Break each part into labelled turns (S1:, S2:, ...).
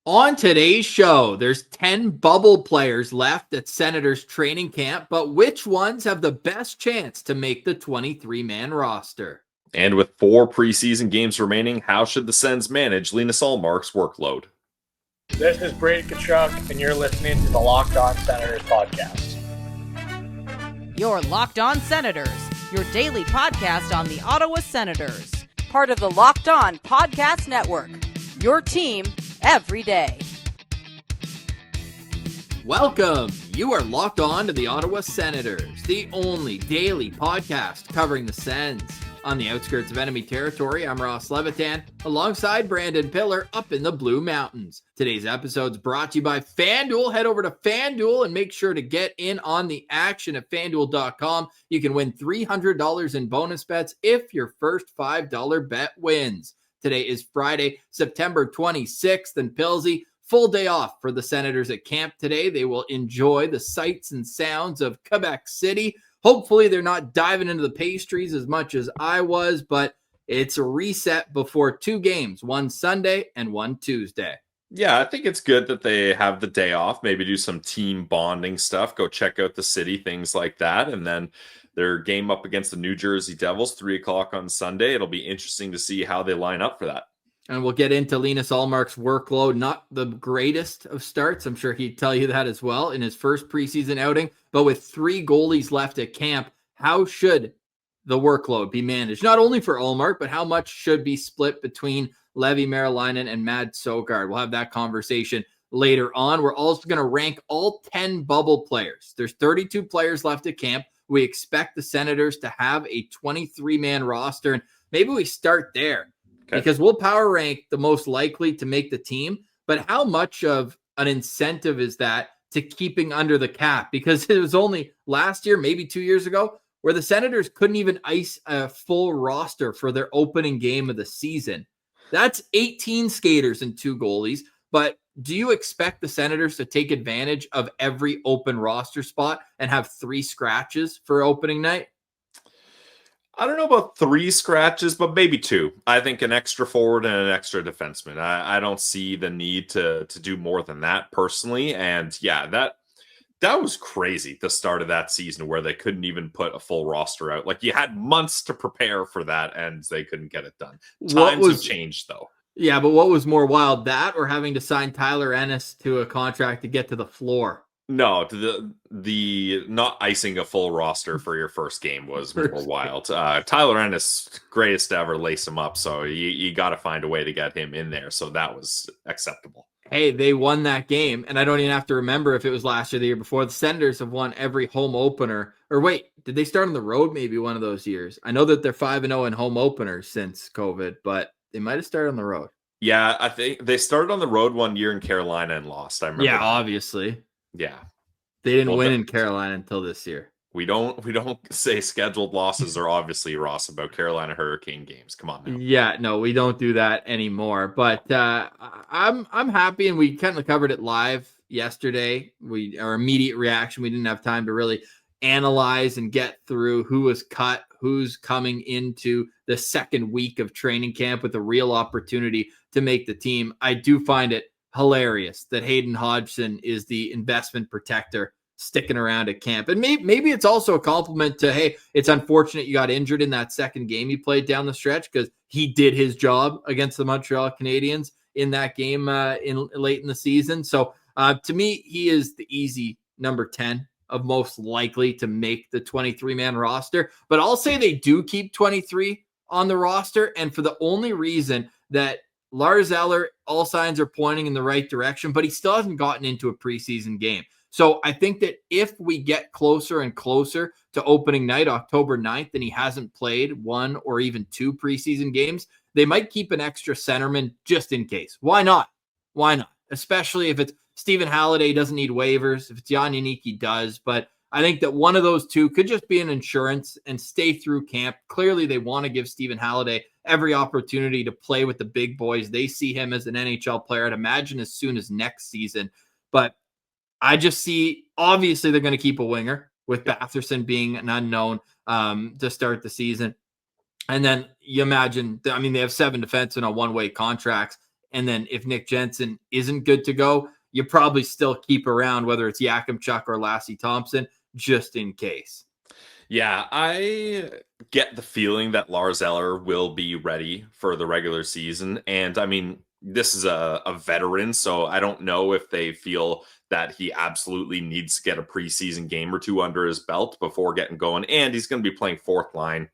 S1: On today's show, there's 10 bubble players left at Senators training camp, but which ones have the best chance to make the 23-man roster?
S2: And with 4 preseason games remaining, how should the Sens manage Linus Ullmark's workload?
S3: This is Brady Kachuk, and you're listening to the Locked On Senators podcast.
S4: Your Locked On Senators, your daily podcast on the Ottawa Senators. Part of the Locked On Podcast Network, your team every day.
S1: Welcome. You are locked on to the Ottawa Senators, the only daily podcast covering the Sens. On the outskirts of enemy territory, I'm Ross Levitan, alongside Brandon Piller up in the Blue Mountains. Today's episode is brought to you by FanDuel. Head over to FanDuel and make sure to get in on the action at FanDuel.com. You can win $300 in bonus bets if your first $5 bet wins. Today is Friday, September 26th, and Pilsy, full day off for the Senators at camp today. They will enjoy the sights and sounds of Quebec City. Hopefully they're not diving into the pastries as much as I was, but it's a reset before 2 games, one Sunday and one Tuesday.
S2: Yeah, I think it's good that they have the day off, maybe do some team bonding stuff, go check out the city, things like that. And then their game up against the New Jersey Devils, 3 o'clock on Sunday. It'll be interesting to see how they line up for that.
S1: And we'll get into Linus Ullmark's workload. Not the greatest of starts. I'm sure he'd tell you that as well in his first preseason outing. But with 3 goalies left at camp, how should the workload be managed? Not only for Ullmark, but how much should be split between Levi Meriläinen and Mads Søgaard? We'll have that conversation later on. We're also going to rank all 10 bubble players. There's 32 players left at camp. We expect the Senators to have a 23-man roster. And maybe we start there. Okay. Because we'll power rank the most likely to make the team, but how much of an incentive is that to keeping under the cap? Because it was only last year, maybe 2 years ago, where the Senators couldn't even ice a full roster for their opening game of the season. That's 18 skaters and 2 goalies, but do you expect the Senators to take advantage of every open roster spot and have 3 scratches for opening night?
S2: I don't know about 3 scratches, but maybe 2. I think an extra forward and an extra defenseman. I don't see the need to do more than that personally. And yeah, that was crazy, the start of that season where they couldn't even put a full roster out. Like, you had months to prepare for that and they couldn't get it done. Times have changed though.
S1: Yeah, but what was more wild, that or having to sign Tyler Ennis to a contract to get to the floor?
S2: No, the not icing a full roster for your first game was more wild. Tyler Ennis, greatest to ever lace him up, so you got to find a way to get him in there. So that was acceptable.
S1: Hey, they won that game, and I don't even have to remember if it was last year or the year before. The Senators have won every home opener. Or wait, did they start on the road maybe one of those years? I know that they're 5-0 in home openers since COVID, but they might have started on the road.
S2: Yeah, I think they started on the road one year in Carolina and lost. I remember.
S1: Yeah, obviously.
S2: Yeah.
S1: They didn't win in Carolina until this year.
S2: We don't say scheduled losses are obviously, Ross, about Carolina Hurricane games. Come on now.
S1: Yeah, no, we don't do that anymore. But I'm happy, and we kind of covered it live yesterday. Our immediate reaction, we didn't have time to really analyze and get through who was cut, who's coming into the second week of training camp with a real opportunity to make the team. I do find it hilarious that Hayden Hodgson is the investment protector sticking around at camp. And maybe it's also a compliment to, hey, it's unfortunate you got injured in that second game you played down the stretch, because he did his job against the Montreal Canadiens in that game late in the season. So to me, he is the easy number 10 of most likely to make the 23-man roster. But I'll say they do keep 23 on the roster, and for the only reason that Lars Eller, all signs are pointing in the right direction, but he still hasn't gotten into a preseason game. So I think that if we get closer and closer to opening night, October 9th, and he hasn't played 1 or even 2 preseason games, they might keep an extra centerman just in case. Why not? Why not? Especially if it's Stephen Halliday doesn't need waivers. If it's Jan Jannicki does. But I think that one of those two could just be an insurance and stay through camp. Clearly, they want to give Stephen Halliday every opportunity to play with the big boys. They see him as an NHL player, I'd imagine, as soon as next season. But I just see, obviously, they're going to keep a winger with Batherson being an unknown to start the season. And then you imagine, I mean, they have 7 defensemen on one-way contracts. And then if Nick Jensen isn't good to go, you probably still keep around, whether it's Yakimchuk or Lassie Thompson, just in case.
S2: Yeah, I get the feeling that Lars Eller will be ready for the regular season. And I mean, this is a veteran, so I don't know if they feel that he absolutely needs to get a preseason game or two under his belt before getting going. And he's going to be playing fourth line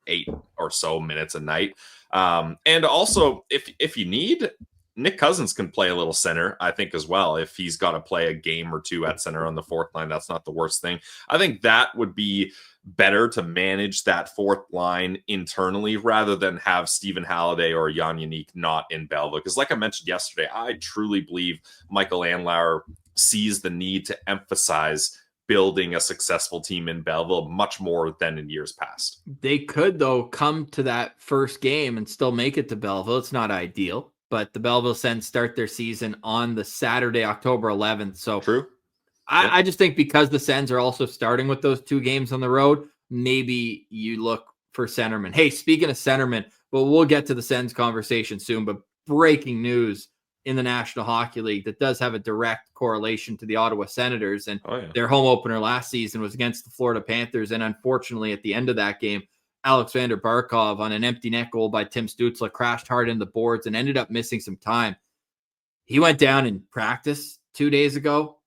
S2: eight or so minutes a night. And also, if you need, Nick Cousins can play a little center, I think, as well. If he's got to play a game or two at center on the fourth line, that's not the worst thing. I think that would be better to manage that fourth line internally rather than have Stephen Halliday or Jan Yannick not in Belleville. Because like I mentioned yesterday, I truly believe Michael Andlauer sees the need to emphasize building a successful team in Belleville much more than in years past.
S1: They could, though, come to that first game and still make it to Belleville. It's not ideal, but the Belleville Sens start their season on the Saturday, October 11th. So
S2: true.
S1: I just think because the Sens are also starting with those 2 games on the road, maybe you look for centerman. Hey, speaking of centerman, but we'll get to the Sens conversation soon, but breaking news in the National Hockey League that does have a direct correlation to the Ottawa Senators. And their home opener last season was against the Florida Panthers. And unfortunately, at the end of that game, Alexander Barkov on an empty net goal by Tim Stützle crashed hard into the boards and ended up missing some time. He went down in practice 2 days ago.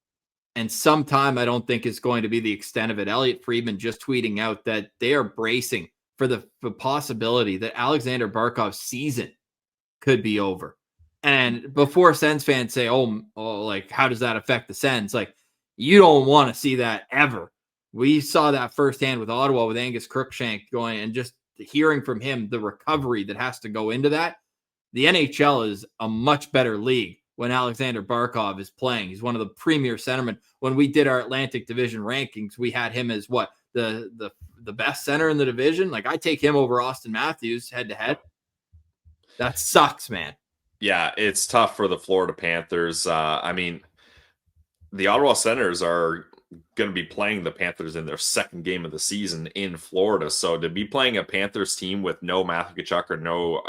S1: And sometime I don't think is going to be the extent of it. Elliot Friedman just tweeting out that they are bracing for the possibility that Alexander Barkov's season could be over. And before Sens fans say, oh, like, how does that affect the Sens? Like, you don't want to see that ever. We saw that firsthand with Ottawa with Angus Crookshank going, and just hearing from him the recovery that has to go into that. The NHL is a much better league when Alexander Barkov is playing. He's one of the premier centermen. When we did our Atlantic Division rankings, we had him as what? The best center in the division? Like, I take him over Austin Matthews head to head. That sucks, man.
S2: Yeah, it's tough for the Florida Panthers. I mean, the Ottawa Senators are going to be playing the Panthers in their second game of the season in Florida. So to be playing a Panthers team with no Matthew Tkachuk or no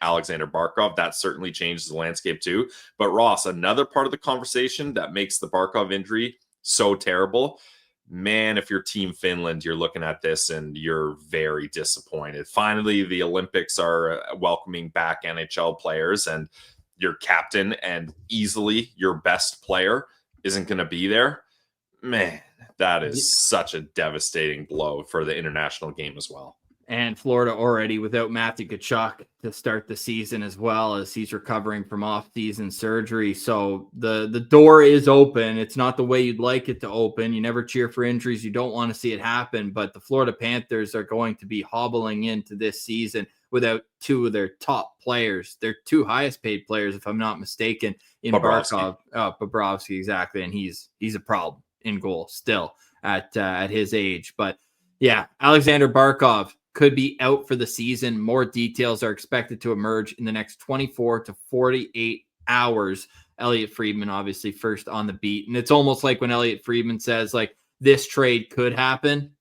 S2: Alexander Barkov, that certainly changes the landscape too. But Ross, another part of the conversation that makes the Barkov injury so terrible, man, if you're Team Finland, you're looking at this and you're very disappointed. Finally, the Olympics are welcoming back NHL players, and your captain and easily your best player isn't going to be there. Man, that is such a devastating blow for the international game as well.
S1: And Florida already without Matthew Tkachuk to start the season, as well as he's recovering from off-season surgery. So the door is open. It's not the way you'd like it to open. You never cheer for injuries. You don't want to see it happen. But the Florida Panthers are going to be hobbling into this season without 2 of their top players. Their 2 highest paid players, if I'm not mistaken, in Barkov. Bobrovsky, exactly. And he's a problem in goal still at his age. But yeah, Alexander Barkov could be out for the season. More details are expected to emerge in the next 24 to 48 hours. Elliot Friedman, obviously, first on the beat. And it's almost like when Elliot Friedman says, like, this trade could happen,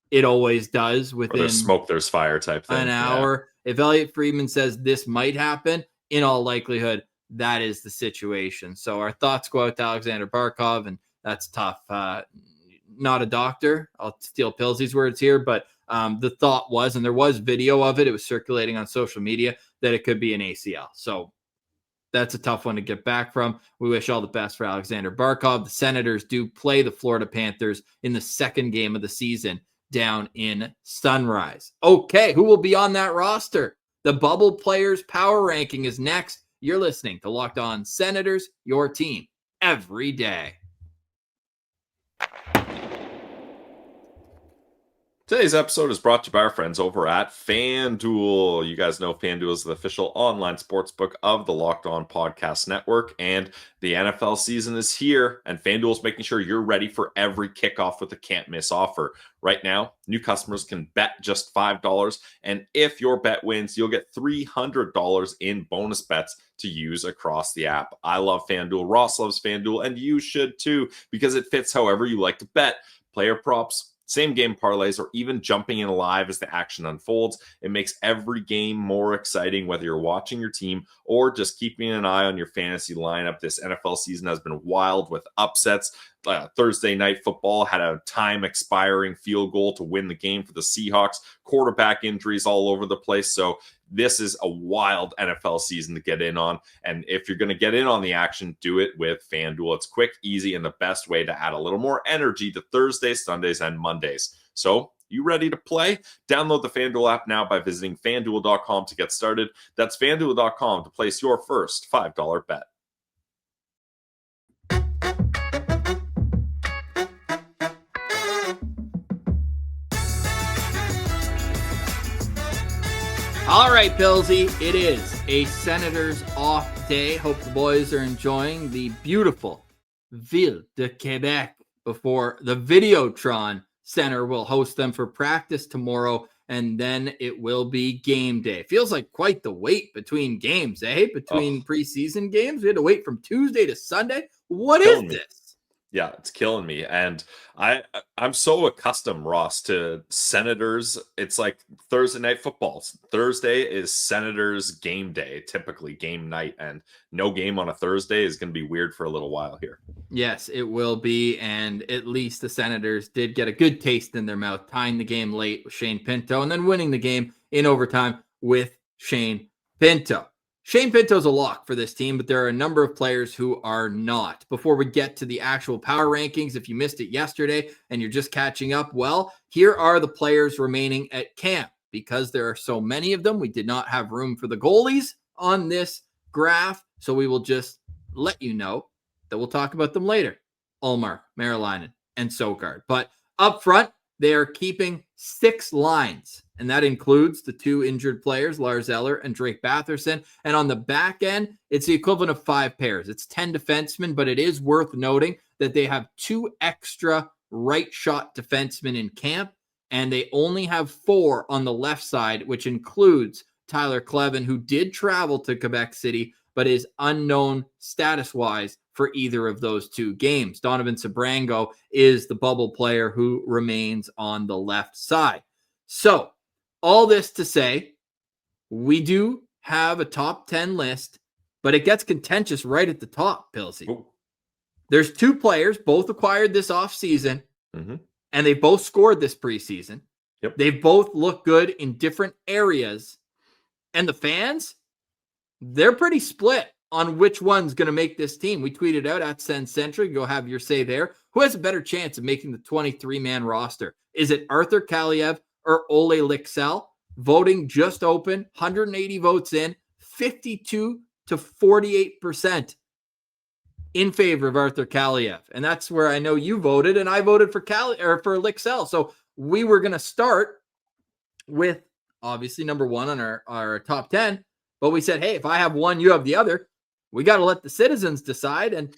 S1: it always does within
S2: there's smoke, there's fire type thing.
S1: An hour. Yeah. If Elliot Friedman says this might happen, in all likelihood, that is the situation. So our thoughts go out to Alexander Barkov, and that's tough. Not a doctor. I'll steal Pilsey's words here, but the thought was, and there was video of it, it was circulating on social media, that it could be an ACL. So that's a tough one to get back from. We wish all the best for Alexander Barkov. The Senators do play the Florida Panthers in the second game of the season down in Sunrise. Okay, who will be on that roster? The Bubble Players Power Ranking is next. You're listening to Locked On Senators, your team every day.
S2: Today's episode is brought to you by our friends over at FanDuel. You guys know FanDuel is the official online sportsbook of the Locked On Podcast Network, and the NFL season is here, and FanDuel is making sure you're ready for every kickoff with a can't-miss offer. Right now, new customers can bet just $5, and if your bet wins, you'll get $300 in bonus bets to use across the app. I love FanDuel, Ross loves FanDuel, and you should too, because it fits however you like to bet. Player props, same game parlays, or even jumping in live as the action unfolds. It makes every game more exciting, whether you're watching your team or just keeping an eye on your fantasy lineup. This NFL season has been wild with upsets. Thursday night football had a time expiring field goal to win the game for the Seahawks. Quarterback injuries all over the place. So this is a wild NFL season to get in on. And if you're going to get in on the action, do it with FanDuel. It's quick, easy, and the best way to add a little more energy to Thursdays, Sundays, and Mondays. So you ready to play? Download the FanDuel app now by visiting FanDuel.com to get started. That's FanDuel.com to place your first $5 bet.
S1: All right, Pillsy, it is a Senators off day. Hope the boys are enjoying the beautiful Ville de Quebec before the Videotron Center will host them for practice tomorrow, and then it will be game day. Feels like quite the wait between games, eh? Between preseason games. We had to wait from Tuesday to Sunday. What is this?
S2: Yeah, it's killing me. And I'm so accustomed, Ross, to Senators. It's like Thursday night football. Thursday is Senators game day, typically game night. And no game on a Thursday is going to be weird for a little while here.
S1: Yes, it will be. And at least the Senators did get a good taste in their mouth, tying the game late with Shane Pinto and then winning the game in overtime with Shane Pinto. Shane Pinto's a lock for this team, but there are a number of players who are not. Before we get to the actual power rankings, if you missed it yesterday and you're just catching up, well, here are the players remaining at camp. Because there are so many of them, we did not have room for the goalies on this graph, so we will just let you know that we'll talk about them later. Ullmark, Marilainen, and Sokard. But up front, they are keeping 6 lines, and that includes the 2 injured players, Lars Eller and Drake Batherson. And on the back end, it's the equivalent of 5 pairs. It's 10 defensemen, but it is worth noting that they have 2 extra right shot defensemen in camp, and they only have 4 on the left side, which includes Tyler Kleven, who did travel to Quebec City, but is unknown status-wise for either of those 2 games. Donovan Sabrango is the bubble player who remains on the left side. So, all this to say, we do have a top 10 list, but it gets contentious right at the top, Pilsy.
S2: Ooh.
S1: There's 2 players, both acquired this offseason, and they both scored this preseason.
S2: Yep.
S1: They both look good in different areas. And the fans, they're pretty split on which one's going to make this team. We tweeted out at Sens Central. Go have your say there. Who has a better chance of making the 23-man roster? Is it Arthur Kaliyev or Ole Lycksell? Voting just open, 180 votes in, 52 to 48% in favor of Arthur Kaliyev. And that's where I know you voted, and I voted for for Lycksell. So we were going to start with obviously number 1 on our top 10, but we said, hey, if I have one, you have the other. We got to let the citizens decide. And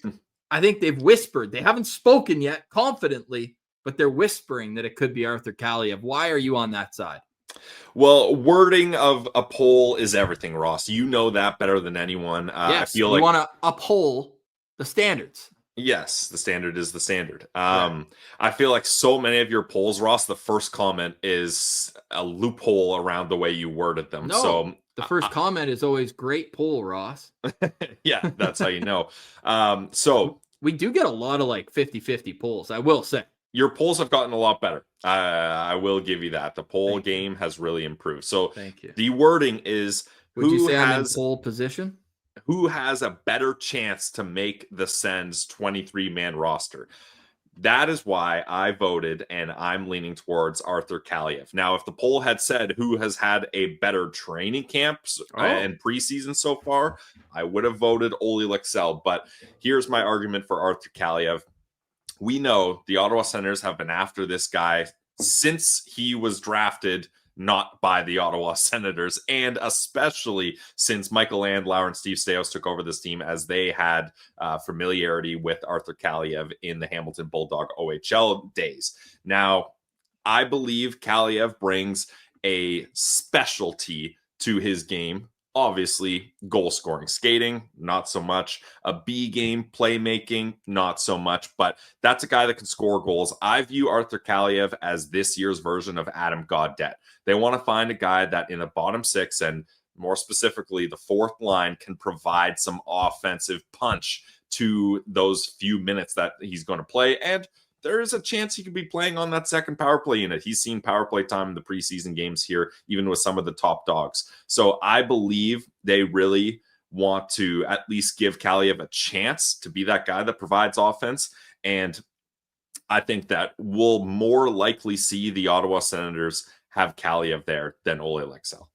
S1: I think they've whispered. They haven't spoken yet confidently, but they're whispering that it could be Arthur Kaliyev. Why are you on that side?
S2: Well, wording of a poll is everything, Ross. You know that better than anyone.
S1: Yes,
S2: I feel
S1: we
S2: like
S1: want to uphold the standards.
S2: Yes, the standard is the standard. I feel like so many of your polls, Ross, the first comment is a loophole around the way you worded them.
S1: No,
S2: So
S1: the first comment is always great poll, Ross.
S2: yeah, that's how you know. So
S1: we do get a lot of like 50-50 polls, I will say.
S2: Your polls have gotten a lot better. I will give you that. The poll
S1: Thank
S2: game has really improved. So
S1: thank you.
S2: The wording is
S1: Would you say I'm in pole position?
S2: Who has a better chance to make the Sens 23-man roster? That is why I voted, and I'm leaning towards Arthur Kaliyev. Now, if the poll had said who has had a better training camps and preseason so far, I would have voted Ole Lycksell. But here's my argument for Arthur Kaliyev. We know the Ottawa Senators have been after this guy since he was drafted not by the Ottawa Senators, and especially since Michael Landauer and Steve Stais took over this team, as they had familiarity with Arthur Kaliyev in the Hamilton Bulldog OHL days. Now, I believe Kaliyev brings a specialty to his game Obviously, goal scoring, skating, not so much. A B game, playmaking, not so much. But that's a guy that can score goals. I view Arthur Kaliyev as this year's version of Adam Gaudette. They want to find a guy that in the bottom six, and more specifically the fourth line, can provide some offensive punch to those few minutes that he's going to play. And there is a chance he could be playing on that second power play unit. He's seen power play time in the preseason games here, even with some of the top dogs. So I believe they really want to at least give Kaliyev a chance to be that guy that provides offense. And I think that we'll more likely see the Ottawa Senators have Kaliyev there than Ole Lycksell.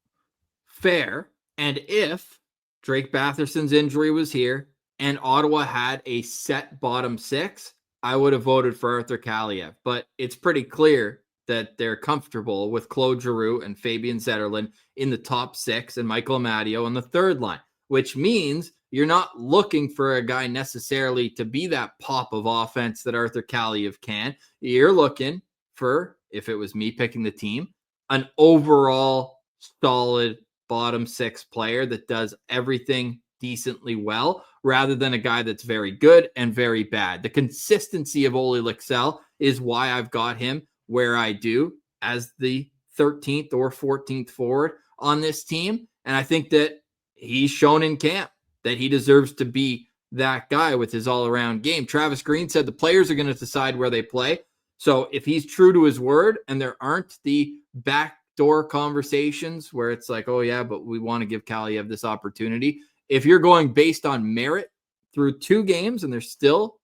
S1: Fair. And if Drake Batherson's injury was here and Ottawa had a set bottom six, I would have voted for Arthur Kaliyev, but it's pretty clear that they're comfortable with Claude Giroux and Fabian Zetterland in the top six and Michael Amadio on the third line, which means you're not looking for a guy necessarily to be that pop of offense that Arthur Kaliyev can. You're looking for, if it was me picking the team, an overall solid bottom six player that does everything decently well, rather than a guy that's very good and very bad. The consistency of Ole Lycksell is why I've got him where I do as the 13th or 14th forward on this team. And I think that he's shown in camp that he deserves to be that guy with his all-around game. Travis Green said the players are going to decide where they play. So if he's true to his word and there aren't the backdoor conversations where it's like, oh yeah, but we want to give Kaliyev this opportunity. If you're going based on merit through 2 games and there's still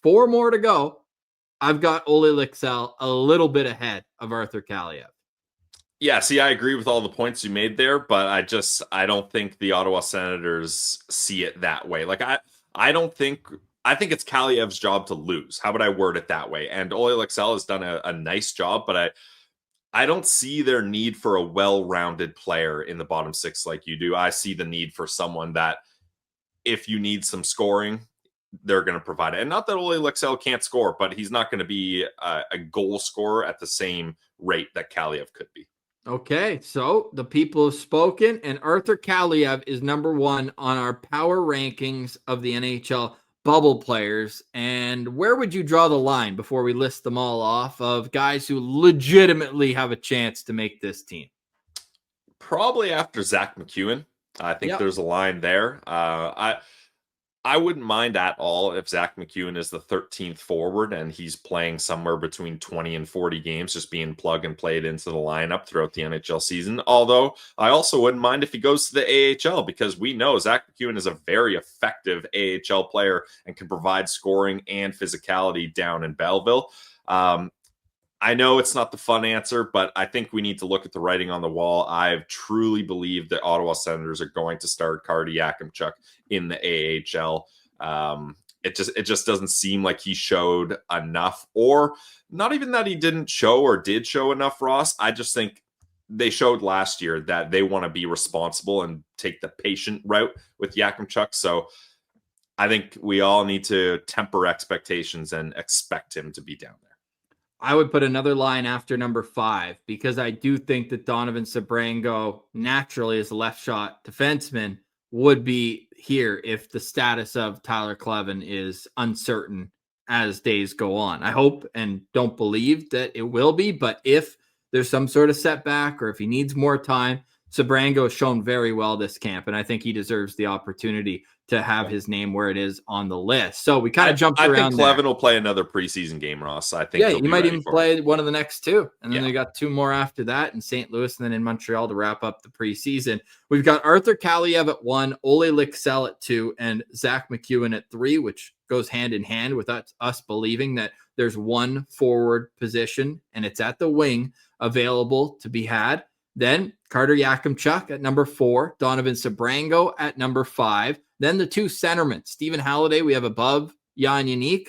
S1: 4 more to go, I've got Ole Lycksell a little bit ahead of Arthur Kaliyev.
S2: Yeah, see, I agree with all the points you made there, but I don't think the Ottawa Senators see it that way. Like I think it's Kaliyev's job to lose. How about I word it that way? And Ole Lycksell has done a nice job, but I don't see their need for a well-rounded player in the bottom six like you do. I see the need for someone that if you need some scoring, they're going to provide it. And not that Ole Lycksell can't score, but he's not going to be a goal scorer at the same rate that Kaliyev could be.
S1: Okay, so the people have spoken, and Arthur Kaliyev is number 1 on our power rankings of the NHL bubble players. And where would you draw the line before we list them all off of guys who legitimately have a chance to make this team?
S2: Probably after Zach McEwen. I think there's a line there. I wouldn't mind at all if Zach McEwen is the 13th forward and he's playing somewhere between 20 and 40 games, just being plug and played into the lineup throughout the NHL season. Although I also wouldn't mind if he goes to the AHL, because we know Zach McEwen is a very effective AHL player and can provide scoring and physicality down in Belleville. I know it's not the fun answer, but I think we need to look at the writing on the wall. I truly believe that Ottawa Senators are going to start Carter Yakimchuk in the AHL. It just doesn't seem like he showed enough, or not even that he didn't show or did show enough, Ross. I just think they showed last year that they want to be responsible and take the patient route with Yakimchuk. So I think we all need to temper expectations and expect him to be down there.
S1: I would put another line after number 5, because I do think that Donovan Sebrango, naturally as a left shot defenseman, would be here if the status of Tyler Kleven is uncertain as days go on. I hope and don't believe that it will be, but if there's some sort of setback or if he needs more time, Sebrango has shown very well this camp, and I think he deserves the opportunity to have his name where it is on the list. So we kind of jumped around.
S2: I think Kleven will play another preseason game, Ross. I think
S1: he might even play one of the next 2. And then they got 2 more after that in St. Louis and then in Montreal to wrap up the preseason. We've got Arthur Kaliyev at 1, Ole Lycksell at 2, and Zach McEwen at 3, which goes hand in hand with us believing that there's one forward position, and it's at the wing, available to be had. Then Carter Yakimchuk at number 4, Donovan Sebrango at number 5. Then the 2 centermen, Stephen Halliday, we have above Jan Yannick.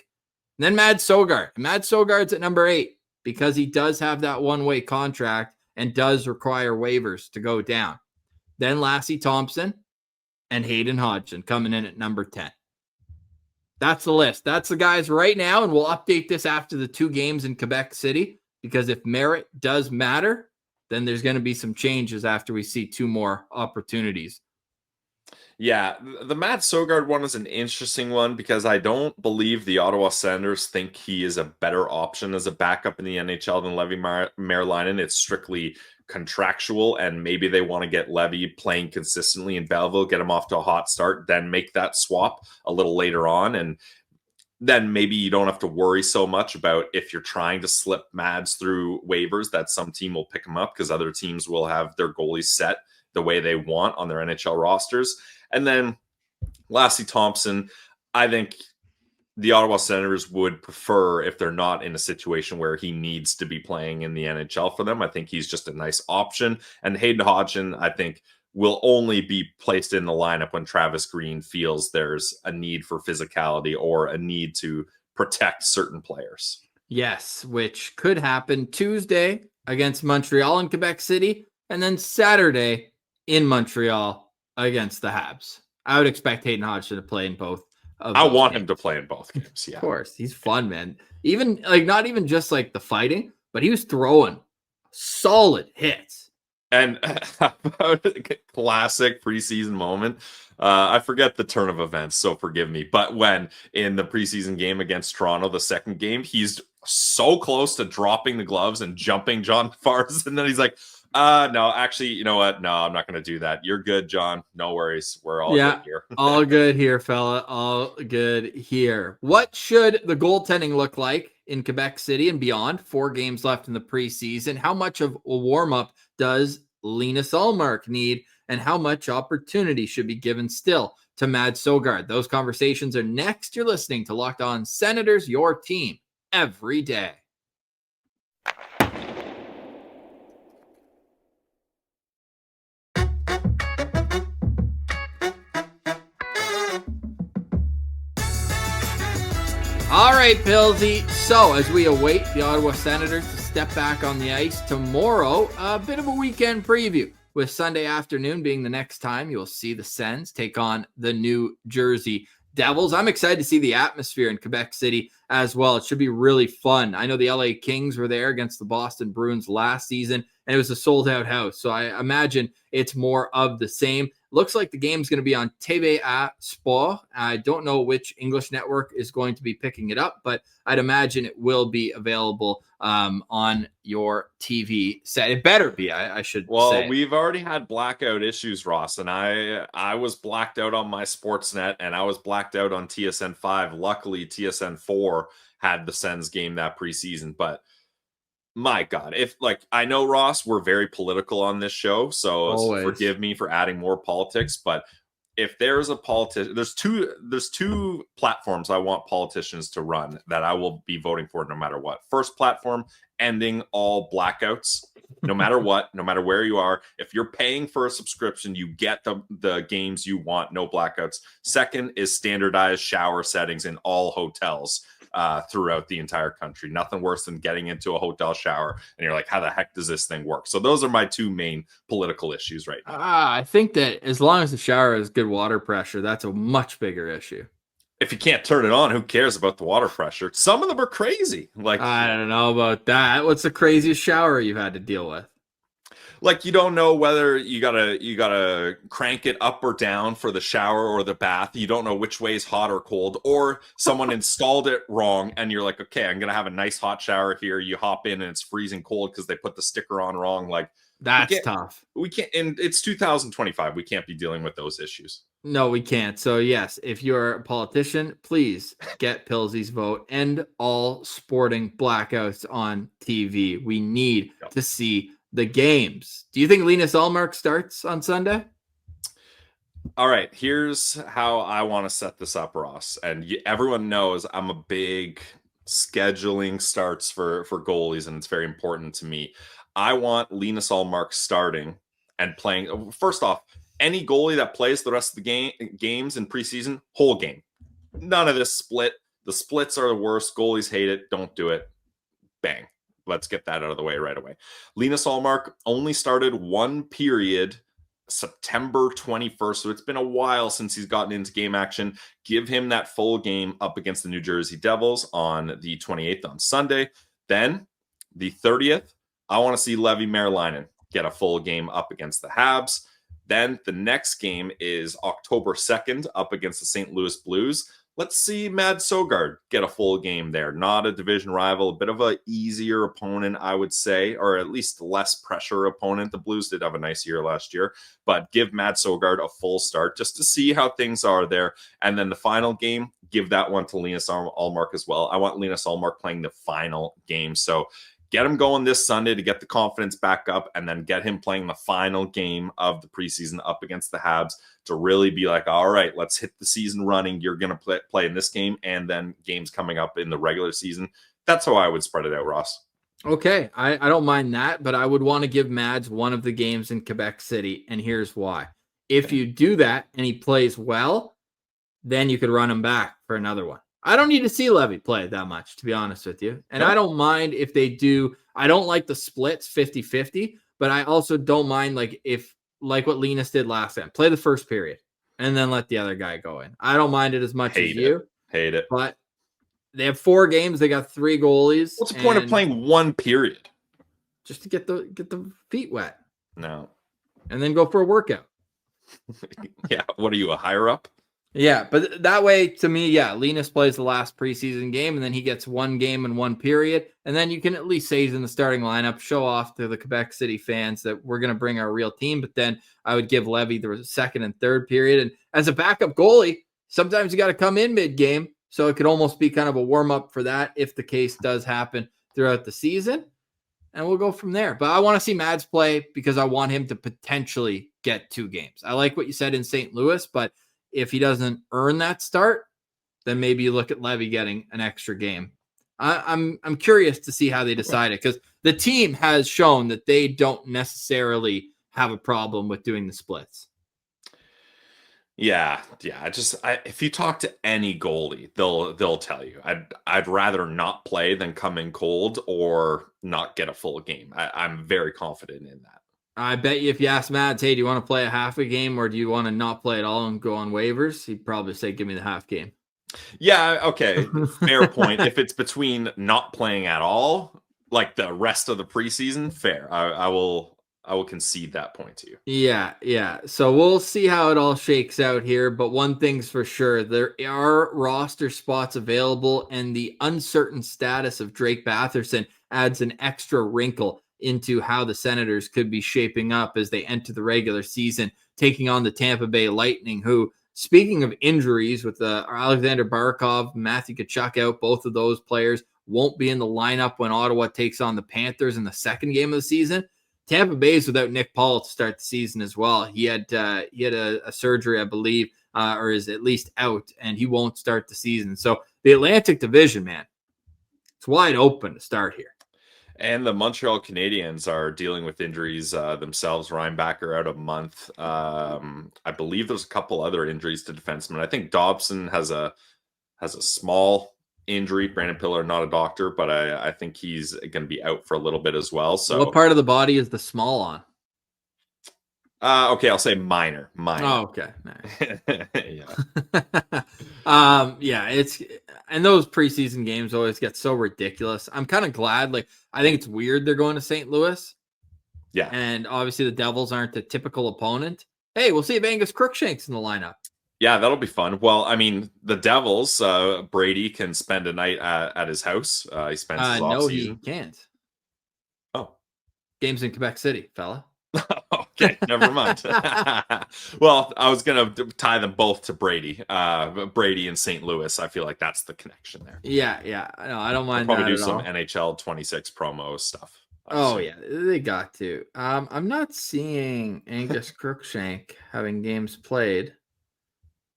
S1: Then Mads Søgaard. Mads Søgaard's at number 8 because he does have that one-way contract and does require waivers to go down. Then Lassie Thompson and Hayden Hodgson coming in at number 10. That's the list. That's the guys right now, and we'll update this after the 2 games in Quebec City, because if merit does matter, then there's going to be some changes after we see 2 more opportunities
S2: Yeah, the Matt Sogard one is an interesting one because I don't believe the Ottawa Senators think he is a better option as a backup in the NHL than Levi Merlainen. It's strictly contractual, and maybe they want to get Levy playing consistently in Belleville, get him off to a hot start, then make that swap a little later on. And then maybe you don't have to worry so much about if you're trying to slip Mads through waivers that some team will pick him up because other teams will have their goalies set the way they want on their NHL rosters. And then Lassie Thompson, I think the Ottawa Senators would prefer if they're not in a situation where he needs to be playing in the NHL for them. I think he's just a nice option. And Hayden Hodgson, I think, will only be placed in the lineup when Travis Green feels there's a need for physicality or a need to protect certain players.
S1: Yes, which could happen Tuesday against Montreal and Quebec City, and then Saturday in Montreal against the Habs. I would expect Hayden Hodgson to play in both.
S2: I want him to play in both games. Yeah,
S1: of course. He's fun, man. Even like not even just like the fighting, but he was throwing solid hits.
S2: And about a classic preseason moment, I forget the turn of events, so forgive me. But when in the preseason game against Toronto, the second game, he's so close to dropping the gloves and jumping John Fars, and then he's like, no, actually, you know what? No, I'm not going to do that. You're good, John. No worries. We're all good here.
S1: All good here, fella. All good here. What should the goaltending look like in Quebec City and beyond? 4 games left in the preseason. How much of a warm-up does Linus Ullmark need? And how much opportunity should be given still to Mads Sogard? Those conversations are next. You're listening to Locked On Senators, your team every day. All right, Pillsy. So as we await the Ottawa Senators to step back on the ice tomorrow, a bit of a weekend preview with Sunday afternoon being the next time you'll see the Sens take on the New Jersey Devils. I'm excited to see the atmosphere in Quebec City as well. It should be really fun. I know the LA Kings were there against the Boston Bruins last season, and it was a sold-out house. So I imagine it's more of the same. Looks like the game's going to be on TVA Sport. I don't know which English network is going to be picking it up, but I'd imagine it will be available on your TV set. It better be, I should say.
S2: Well, we've already had blackout issues, Ross, and I was blacked out on my Sportsnet, and I was blacked out on TSN 5. Luckily, TSN 4 had the Sens game that preseason, but my God, if like I know, Ross, we're very political on this show, so forgive me for adding more politics. But if there's a politician, there's two platforms I want politicians to run that I will be voting for no matter what. First platform, ending all blackouts, no matter what, no matter where you are. If you're paying for a subscription, you get the games you want, no blackouts. Second is standardized shower settings in all hotels throughout the entire country. Nothing worse than getting into a hotel shower and you're like, how the heck does this thing work? So those are my two main political issues right now.
S1: I think that as long as the shower has good water pressure, that's a much bigger issue.
S2: If you can't turn it on, who cares about the water pressure? Some of them are crazy. Like,
S1: I don't know about that. What's the craziest shower you've had to deal with?
S2: Like, you don't know whether you gotta crank it up or down for the shower or the bath. You don't know which way is hot or cold, or someone installed it wrong and you're like, okay, I'm gonna have a nice hot shower here. You hop in and it's freezing cold because they put the sticker on wrong. Like,
S1: that's tough.
S2: We can't, and it's 2025. We can't be dealing with those issues.
S1: No, we can't. So yes, if you're a politician, please get Pillsy's vote. End all sporting blackouts on TV. We need to see the games. Do you think Linus Ullmark starts on Sunday?
S2: All right, here's how I want to set this up, Ross. And everyone knows I'm a big scheduling starts for goalies, and it's very important to me. I want Linus Ullmark starting and playing. First off, any goalie that plays the rest of the games in preseason, whole game. None of this split. The splits are the worst. Goalies hate it. Don't do it. Bang. Let's get that out of the way right away. Linus Ullmark only started one period September 21st, so it's been a while since he's gotten into game action. Give him that full game up against the New Jersey Devils on the 28th on Sunday. Then the 30th, I want to see Levi Merlainen get a full game up against the Habs. Then the next game is October 2nd up against the St. Louis Blues. Let's see Mads Søgaard get a full game there. Not a division rival, a bit of an easier opponent, I would say, or at least less pressure opponent. The Blues did have a nice year last year, but give Mads Søgaard a full start just to see how things are there. And then the final game, give that one to Linus Ullmark as well. I want Linus Ullmark playing the final game. So get him going this Sunday to get the confidence back up, and then get him playing the final game of the preseason up against the Habs to really be like, all right, let's hit the season running. You're going to play in this game and then games coming up in the regular season. That's how I would spread it out, Ross.
S1: Okay, I don't mind that, but I would want to give Mads one of the games in Quebec City, and here's why. If you do that and he plays well, then you could run him back for another one. I don't need to see Levy play that much, to be honest with you. And I don't mind if they do. I don't like the splits 50-50, but I also don't mind like what Linus did last time. Play the first period and then let the other guy go in. I don't mind it as much as you.
S2: Hate it.
S1: But they have 4 games. They got 3 goalies.
S2: What's the point of playing one period?
S1: Just to get the feet wet.
S2: No.
S1: And then go for a workout.
S2: Yeah. What are you, a higher up?
S1: Yeah, but that way, to me, yeah, Linus plays the last preseason game, and then he gets 1 game in 1 period, and then you can at least say he's in the starting lineup, show off to the Quebec City fans that we're going to bring our real team, but then I would give Levy the second and third period, and as a backup goalie, sometimes you got to come in mid-game, so it could almost be kind of a warm-up for that if the case does happen throughout the season, and we'll go from there. But I want to see Mads play because I want him to potentially get 2 games. I like what you said in St. Louis, but if he doesn't earn that start, then maybe you look at Levy getting an extra game. I'm curious to see how they decide it, because the team has shown that they don't necessarily have a problem with doing the splits.
S2: Yeah. If you talk to any goalie, they'll tell you I'd rather not play than come in cold or not get a full game. I'm very confident in that.
S1: I bet you if you ask Mads, hey, do you want to play a half a game or do you want to not play at all and go on waivers? He'd probably say, give me the half game.
S2: Yeah, okay. Fair point. If it's between not playing at all, like the rest of the preseason, fair. I will concede that point to you.
S1: Yeah. So we'll see how it all shakes out here. But one thing's for sure, there are roster spots available, and the uncertain status of Drake Batherson adds an extra wrinkle into how the Senators could be shaping up as they enter the regular season, taking on the Tampa Bay Lightning, who, speaking of injuries with Alexander Barkov, Matthew Tkachuk out, both of those players won't be in the lineup when Ottawa takes on the Panthers in the second game of the season. Tampa Bay's without Nick Paul to start the season as well. He had a surgery, I believe, or is at least out, and he won't start the season. So the Atlantic Division, man, it's wide open to start here.
S2: And the Montreal Canadiens are dealing with injuries themselves. Ryan Backer out a month. I believe there's a couple other injuries to defensemen. I think Dobson has a small injury. Brandon Piller, not a doctor, but I think he's going to be out for a little bit as well. So,
S1: what part of the body is the small on?
S2: Okay, I'll say minor.
S1: Oh, okay. Nice.
S2: Yeah.
S1: It's, and those preseason games always get so ridiculous. I'm kind of glad. I think it's weird they're going to St. Louis.
S2: Yeah.
S1: And obviously the Devils aren't the typical opponent. Hey, we'll see if Angus Crookshank's in the lineup.
S2: Yeah, that'll be fun. Well, I mean, the Devils, Brady can spend a night at his house. He spends his off season.
S1: He can't.
S2: Oh.
S1: Game's in Quebec City, fella.
S2: Okay, never mind. Well, I was going to tie them both to Brady. Brady and St. Louis. I feel like that's the connection there.
S1: Yeah. No, I don't mind.
S2: Probably
S1: that
S2: do
S1: at
S2: some
S1: all.
S2: NHL 26 promo stuff.
S1: Oh, yeah, they got to. I'm not seeing Angus Crookshank having games played.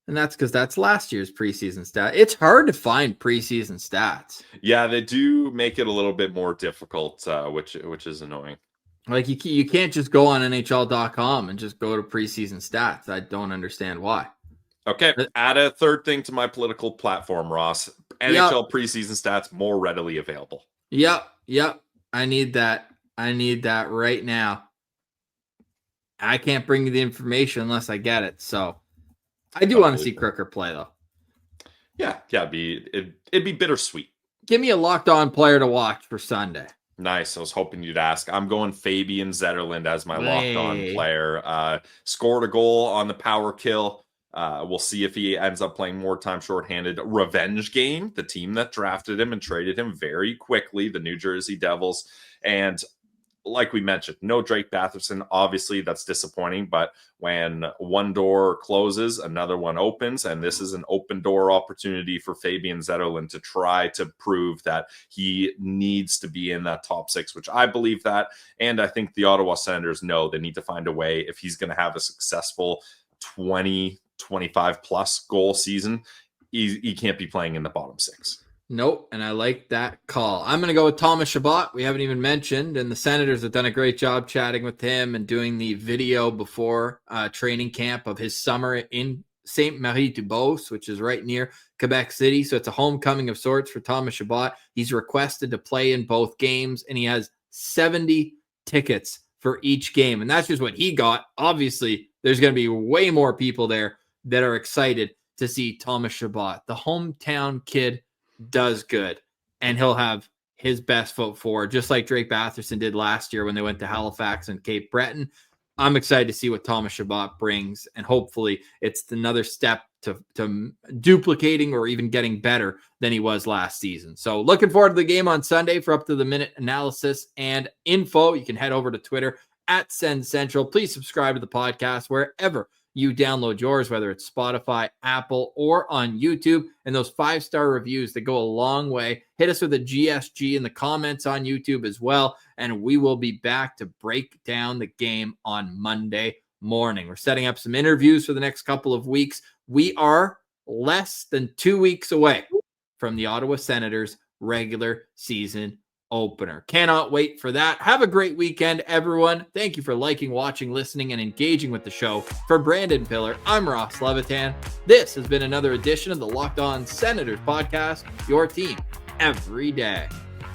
S1: And that's because that's last year's preseason stat. It's hard to find preseason stats.
S2: Yeah, they do make it a little bit more difficult, which is annoying.
S1: You can't just go on NHL.com and just go to preseason stats. I don't understand why.
S2: Okay, add a third thing to my political platform, Ross. NHL preseason stats more readily available.
S1: Yep. I need that right now. I can't bring you the information unless I get it. So I do want to see Crooker play, though.
S2: Yeah, it'd be bittersweet.
S1: Give me a locked on player to watch for Sunday.
S2: Nice. I was hoping you'd ask. I'm going Fabian Zetterland as my locked-on player. Scored a goal on the power kill. We'll see if he ends up playing more time shorthanded. Revenge game, the team that drafted him and traded him very quickly, the New Jersey Devils. And like we mentioned, no Drake Batherson. Obviously, that's disappointing. But when one door closes, another one opens. And this is an open door opportunity for Fabian Zetterland to try to prove that he needs to be in that top 6, which I believe that. And I think the Ottawa Senators know they need to find a way if he's going to have a successful 25 plus goal season. He can't be playing in the bottom 6.
S1: Nope, and I like that call. I'm going to go with Thomas Chabot. We haven't even mentioned, and the Senators have done a great job chatting with him and doing the video before training camp of his summer in Saint-Marie-du-Beauce, which is right near Quebec City. So it's a homecoming of sorts for Thomas Chabot. He's requested to play in both games, and he has 70 tickets for each game, and that's just what he got. Obviously, there's going to be way more people there that are excited to see Thomas Chabot. The hometown kid does good, and he'll have his best foot forward, just like Drake Batherson did last year when they went to Halifax and Cape Breton. I'm excited to see what Thomas Chabot brings, and hopefully it's another step to duplicating or even getting better than he was last season. So looking forward to the game on Sunday for up-to-the-minute analysis and info. You can head over to Twitter at Sens Central. Please subscribe to the podcast wherever you download yours, whether it's Spotify, Apple, or on YouTube. And those 5-star reviews that go a long way. Hit us with a GSG in the comments on YouTube as well. And we will be back to break down the game on Monday morning. We're setting up some interviews for the next couple of weeks. We are less than 2 weeks away from the Ottawa Senators regular season opener. Cannot wait for that. Have a great weekend, everyone. Thank you for liking, watching, listening, and engaging with the show. For Brandon Piller, I'm Ross Levitan. This has been another edition of the Locked On Senators podcast, your team every day.